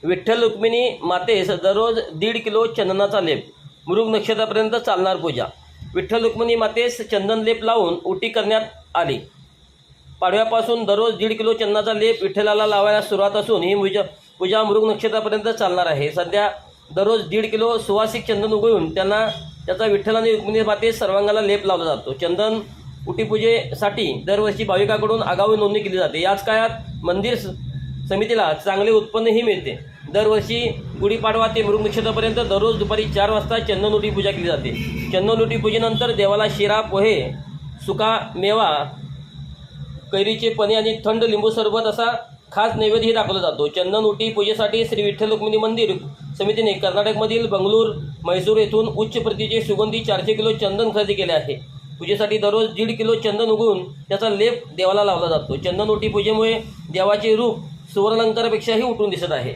विठ्ठल रुक्मिणी मातेस दररोज 1.5 किलो चंदनाचा लेप, मृग नक्षत्रापर्यंत चालणार पूजा। विठ्ठल रुक्मिणी मातेस चंदन लेप लावून ओटी करण्यात आली। पाडव्यापासून दररोज 1.5 किलो चंदनाचा लेप विठ्ठलाला लावायला सुरुवात असून ही पूजा मृग नक्षत्रापर्यंत चालणार आहे। सध्या दररोज 1.5 किलो सुवासिक चंदन उगळून त्याचा विठ्ठल आणि रुक्मिणी मातेस सर्वांगाला लेप लावला जातो। चंदन ओटीपूजेसाठी दरवर्षी भाविकांकडून आगाऊ नोंदणी केली जाते। याच काळात मंदिर समितीला चांगले उत्पन्नही मिळते। दरवर्षी गुढीपाडवा ते मृग नक्षत्रापर्यंत दररोज दुपारी 4 वाजता चंदन ओटी पूजा केली जाते। चंदन ओटी पूजेनंतर देवाला शिरा, पोहे, सुका मेवा, कैरीचे पने आणि थंड लिंबू सरबत असा खास नैवेद्यही दाखवला जातो। चंदन ओटी पूजेसाठी श्री विठ्ठल रुक्मिणी मंदिर समितीने कर्नाटकमधील बंगळूर, मैसूर येथून उच्च प्रतीचे सुगंधी 400 किलो चंदन खरेदी केले आहे। पूजेसाठी दररोज 1.5 किलो चंदन उगवून त्याचा लेप देवाला लावला जातो। चंदन ओटी पूजेमुळे देवाचे रूप सुवर्णालंकारापेक्षाही उठून दिसत आहे।